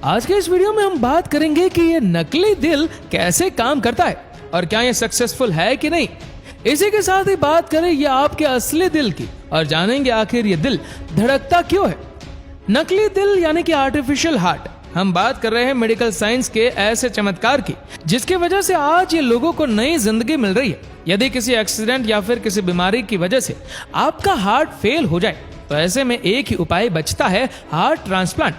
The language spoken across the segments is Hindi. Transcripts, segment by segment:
आज के इस वीडियो में हम बात करेंगे कि ये नकली दिल कैसे काम करता है और क्या ये सक्सेसफुल है कि नहीं। इसी के साथ ही बात करें ये आपके असली दिल की और जानेंगे आखिर ये दिल धड़कता क्यों है। नकली दिल यानी कि आर्टिफिशियल हार्ट। हम बात कर रहे हैं मेडिकल साइंस के ऐसे चमत्कार की जिसकी वजह से आज ये लोगों को नई जिंदगी मिल रही है। यदि किसी एक्सीडेंट या फिर किसी बीमारी की वजह से आपका हार्ट फेल हो जाए तो ऐसे में एक ही उपाय बचता है, हार्ट ट्रांसप्लांट।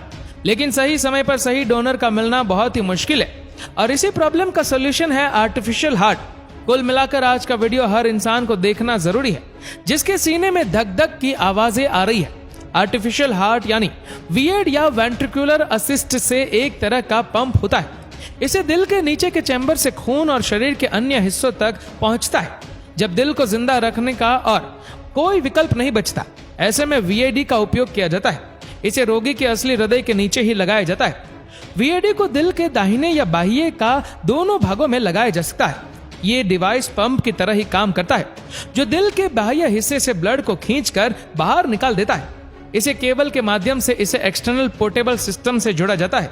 लेकिन सही समय पर सही डोनर का मिलना बहुत ही मुश्किल है और इसी प्रॉब्लम का सोल्यूशन है आर्टिफिशियल हार्ट। कुल मिलाकर आज का वीडियो हर इंसान को देखना जरूरी है जिसके सीने में धक धक की आवाजें आ रही है। आर्टिफिशियल हार्ट यानी वीएड या वेंट्रिकुलर असिस्ट से एक तरह का पंप होता है। इसे दिल के नीचे के चैम्बर से खून और शरीर के अन्य हिस्सों तक पहुंचता है। जब दिल को जिंदा रखने का और कोई विकल्प नहीं बचता, ऐसे में वीएडी का उपयोग किया जाता है। इसे रोगी के असली हृदय के नीचे ही लगाया जाता है। वीएडी को दिल के दाहिने या बाह्य का दोनों भागों में लगाया जा सकता है। ये डिवाइस पंप की तरह ही काम करता है जो दिल के बाह्य हिस्से से ब्लड को खींचकर बाहर निकाल देता है। इसे केबल के माध्यम से इसे एक्सटर्नल पोर्टेबल सिस्टम से जोड़ा जाता है।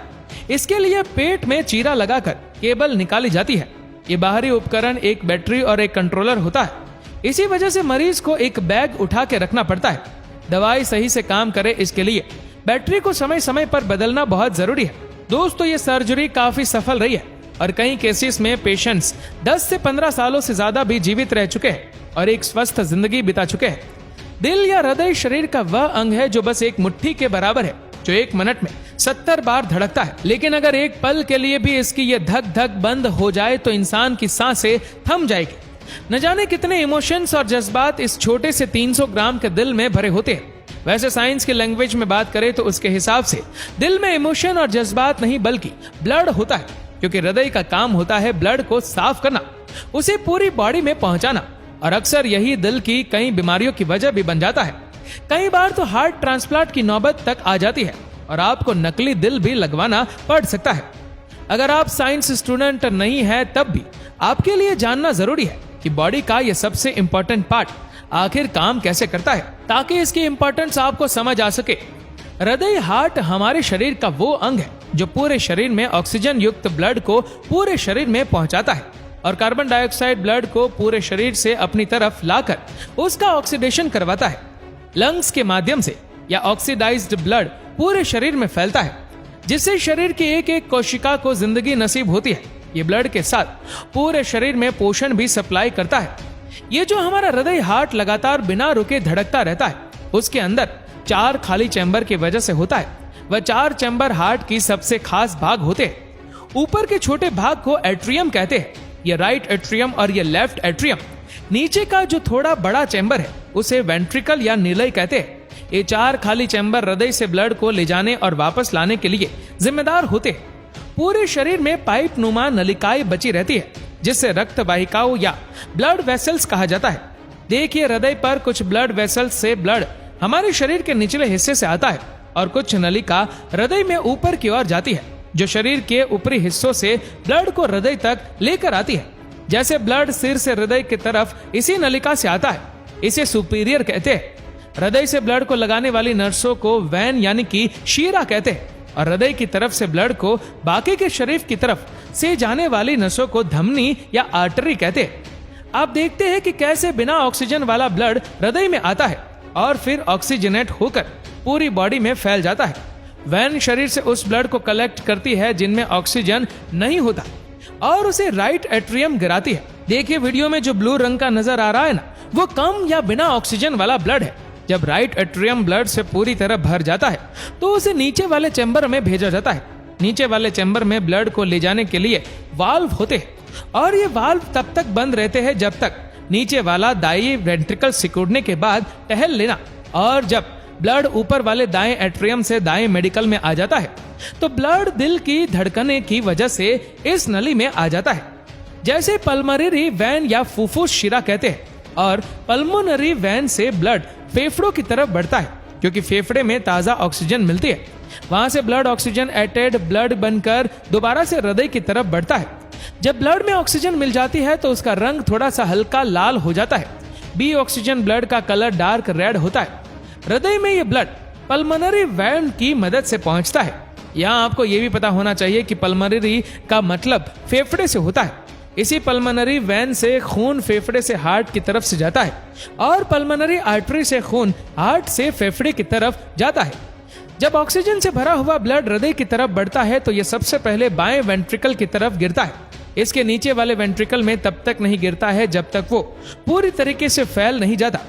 इसके लिए पेट में चीरा लगाकर केबल निकाली जाती है। ये बाहरी उपकरण एक बैटरी और एक कंट्रोलर होता है। इसी वजह से मरीज को एक बैग उठा के रखना पड़ता है। दवाई सही से काम करे इसके लिए बैटरी को समय समय पर बदलना बहुत जरूरी है। दोस्तों, ये सर्जरी काफी सफल रही है और कई केसेस में पेशेंट्स 10 से 15 सालों से ज्यादा भी जीवित रह चुके हैं और एक स्वस्थ जिंदगी बिता चुके हैं। दिल या हृदय शरीर का वह अंग है जो बस एक मुट्ठी के बराबर है, जो एक मिनट में 70 बार धड़कता है। लेकिन अगर एक पल के लिए भी इसकी ये धक धक बंद हो जाए तो इंसान की सांसें थम जाएगी। न जाने कितने इमोशंस और जज्बात इस छोटे से 300 ग्राम के दिल में भरे होते हैं। वैसे साइंस की लैंग्वेज में बात करें तो उसके हिसाब से दिल में इमोशन और जज्बात नहीं बल्कि ब्लड होता है, क्योंकि हृदय का काम होता है ब्लड को साफ करना, उसे पूरी बॉडी में पहुंचाना। और अक्सर यही दिल की कई बीमारियों की वजह भी बन जाता है। कई बार तो हार्ट ट्रांसप्लांट की नौबत तक आ जाती है और आपको नकली दिल भी लगवाना पड़ सकता है। अगर आप साइंस स्टूडेंट नहीं है तब भी आपके लिए जानना जरूरी है कि बॉडी का यह सबसे इंपॉर्टेंट पार्ट आखिर काम कैसे करता है, ताकि इसकी इंपॉर्टेंस आपको समझ आ सके। हृदय हार्ट हमारे शरीर का वो अंग है जो पूरे शरीर में ऑक्सीजन युक्त ब्लड को पूरे शरीर में पहुंचाता है और कार्बन डाइऑक्साइड ब्लड को पूरे शरीर से अपनी तरफ लाकर उसका ऑक्सीडेशन करवाता है। लंग्स के माध्यम से या ऑक्सीडाइज्ड ब्लड पूरे शरीर में फैलता है, जिससे शरीर की एक एक कोशिका को जिंदगी नसीब होती है। ये ब्लड के साथ पूरे शरीर में पोषण भी सप्लाई करता है। ये जो हमारा हृदय हार्ट लगातार बिना रुके धड़कता रहता है, उसके अंदर 4 खाली चैम्बर की वजह से होता है। वह 4 चैम्बर हार्ट की सबसे खास भाग होते हैं। ऊपर के छोटे भाग को एट्रियम कहते हैं, ये राइट एट्रियम और ये लेफ्ट एट्रियम। नीचे का जो थोड़ा बड़ा चैम्बर है उसे वेंट्रिकल या निलय कहते हैं। ये 4 खाली चैम्बर हृदय से ब्लड को ले जाने और वापस लाने के लिए जिम्मेदार होते हैं। पूरे शरीर में पाइप नुमा नलिकाएं बची रहती है जिससे रक्त वाहिकाओं या ब्लड वेसल्स कहा जाता है। देखिए, हृदय पर कुछ ब्लड वेसल्स से ब्लड हमारे शरीर के निचले हिस्से से आता है और कुछ नलिका हृदय में ऊपर की ओर जाती है जो शरीर के ऊपरी हिस्सों से ब्लड को हृदय तक लेकर आती है। जैसे ब्लड सिर से हृदय की तरफ इसी नलिका से आता है, इसे सुपीरियर कहते हैं। हृदय से ब्लड को लगाने वाली नर्सों को वैन यानी कि शीरा कहते हैं और हृदय की तरफ से ब्लड को बाकी के शरीर की तरफ से जाने वाली नसों को धमनी या आर्टरी कहते हैं। आप देखते हैं कि कैसे बिना ऑक्सीजन वाला ब्लड हृदय में आता है और फिर ऑक्सीजनेट होकर पूरी बॉडी में फैल जाता है। वैन शरीर से उस ब्लड को कलेक्ट करती है जिनमें ऑक्सीजन नहीं होता और उसे राइट एट्रियम गिराती है। देखिए, वीडियो में जो ब्लू रंग का नजर आ रहा है ना, वो कम या बिना ऑक्सीजन वाला ब्लड है। जब राइट एट्रियम ब्लड से पूरी तरह भर जाता है तो उसे नीचे वाले चैम्बर में भेजा जाता है। नीचे वाले चैम्बर में ब्लड को ले जाने के लिए वाल्व होते हैं और ये वाल्व तब तक बंद रहते हैं जब तक नीचे वाला दाई वेंट्रिकल सिकुड़ने के बाद टहल लेना। और जब ब्लड ऊपर वाले दाएं एट्रियम से दाएं मेडिकल में आ जाता है तो ब्लड दिल की धड़कने की वजह से इस नली में आ जाता है। जैसे पल्मोनरी वैन या फुफ्फुस शिरा कहते हैं और पल्मोनरी वैन से ब्लड फेफड़ों की तरफ बढ़ता है क्योंकि फेफड़े में ताजा ऑक्सीजन मिलती है। वहां से ब्लड ऑक्सीजन एटेड ब्लड बनकर दोबारा से हृदय की तरफ बढ़ता है। जब ब्लड में ऑक्सीजन मिल जाती है तो उसका रंग थोड़ा सा हल्का लाल हो जाता है। बी ऑक्सीजन ब्लड का कलर डार्क रेड होता है। हृदय में ये ब्लड पल्मोनरी वैन की मदद से पहुंचता है। यहाँ आपको ये भी पता होना चाहिए कि पल्मोनरी का मतलब फेफड़े से होता है। इसी पल्मोनरी वेन से खून फेफड़े से हार्ट की तरफ से जाता है और पल्मोनरी आर्टरी से खून हार्ट से फेफड़े की तरफ जाता है। जब ऑक्सीजन से भरा हुआ ब्लड हृदय की तरफ बढ़ता है तो यह सबसे पहले बाएं वेंट्रिकल की तरफ गिरता है। इसके नीचे वाले वेंट्रिकल में तब तक नहीं गिरता है जब तक वो पूरी तरीके से फैल नहीं जाता।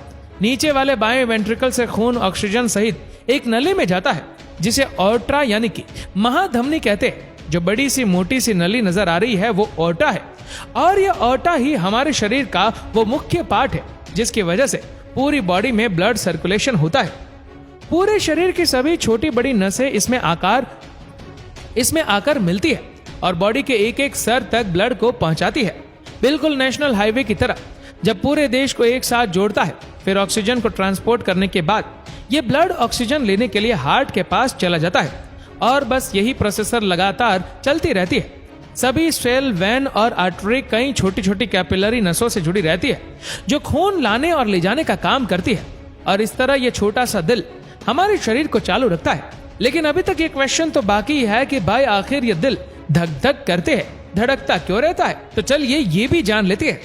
नीचे वाले बाएं वेंट्रिकल से खून ऑक्सीजन सहित एक नली में जाता है जिसे ऑर्टा यानी कि महाधमनी कहते हैं। जो बड़ी सी मोटी सी नली नजर आ रही है वो ऑर्टा है और यह ऑर्टा ही हमारे शरीर का वो मुख्य पार्ट है जिसकी वजह से पूरी बॉडी में ब्लड सर्कुलेशन होता है। पूरे शरीर की सभी छोटी बड़ी नसें इसमें आकर मिलती है और बॉडी के एक एक सर तक ब्लड को पहुंचाती है, बिल्कुल नेशनल हाईवे की तरह। जब पूरे देश को एक साथ जोड़ता है फिर ऑक्सीजन को ट्रांसपोर्ट करने के बाद ये ब्लड ऑक्सीजन लेने के लिए हार्ट के पास चला जाता है और बस यही प्रोसेसर लगातार चलती रहती है। सभी सेल, वेन और आर्टरी कई छोटी छोटी कैपिलरी नसों से जुड़ी रहती है जो खून लाने और ले जाने का काम करती है और इस तरह ये छोटा सा दिल हमारे शरीर को चालू रखता है। लेकिन अभी तक ये क्वेश्चन तो बाकी है कि भाई आखिर ये दिल धक धक करते हैं, धड़कता क्यों रहता है? तो चलिए ये भी जान लेते हैं।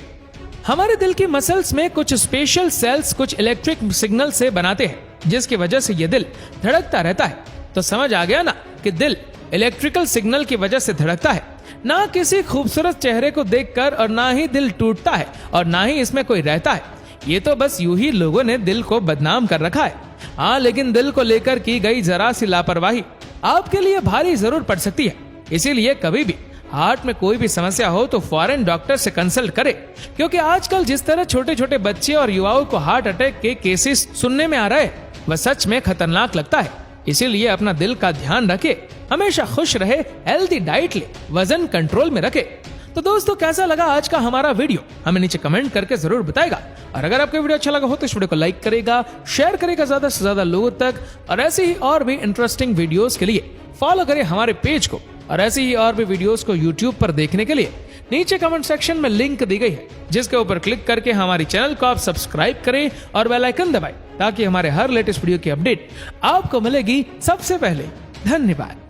हमारे दिल की मसल्स में कुछ स्पेशल सेल्स कुछ इलेक्ट्रिक सिग्नल से बनाते हैं जिसकी वजह से ये दिल धड़कता रहता है। तो समझ आ गया ना कि दिल इलेक्ट्रिकल सिग्नल की वजह से धड़कता है, ना किसी खूबसूरत चेहरे को देखकर और ना ही दिल टूटता है और ना ही इसमें कोई रहता है। ये तो बस यूं ही लोगों ने दिल को बदनाम कर रखा है। हाँ, लेकिन दिल को लेकर की गई जरा सी लापरवाही आपके लिए भारी जरूर पड़ सकती है। इसीलिए कभी भी हार्ट में कोई भी समस्या हो तो फौरन डॉक्टर से कंसल्ट करें, क्योंकि आजकल जिस तरह छोटे छोटे बच्चे और युवाओं को हार्ट अटैक के केसेस सुनने में आ रहे हैं वह सच में खतरनाक लगता है। इसीलिए अपना दिल का ध्यान रखे, हमेशा खुश रहे, हेल्दी डाइट ले, वजन कंट्रोल में रखे। तो दोस्तों, कैसा लगा आज का हमारा वीडियो हमें नीचे कमेंट करके जरूर बताएगा। और अगर आपको वीडियो अच्छा लगा हो तो इस वीडियो को लाइक करेगा, शेयर करेगा ज्यादा से ज्यादा लोगों तक। और ऐसे ही और भी इंटरेस्टिंग वीडियोस के लिए फॉलो करें हमारे पेज को। और ऐसे ही और भी वीडियोस को यूट्यूब पर देखने के लिए नीचे कमेंट सेक्शन में लिंक दी गई है जिसके ऊपर क्लिक करके हमारे चैनल को आप सब्सक्राइब करें और बेल आइकन दबाएं ताकि हमारे हर लेटेस्ट वीडियो की अपडेट आपको मिलेगी सबसे पहले। धन्यवाद।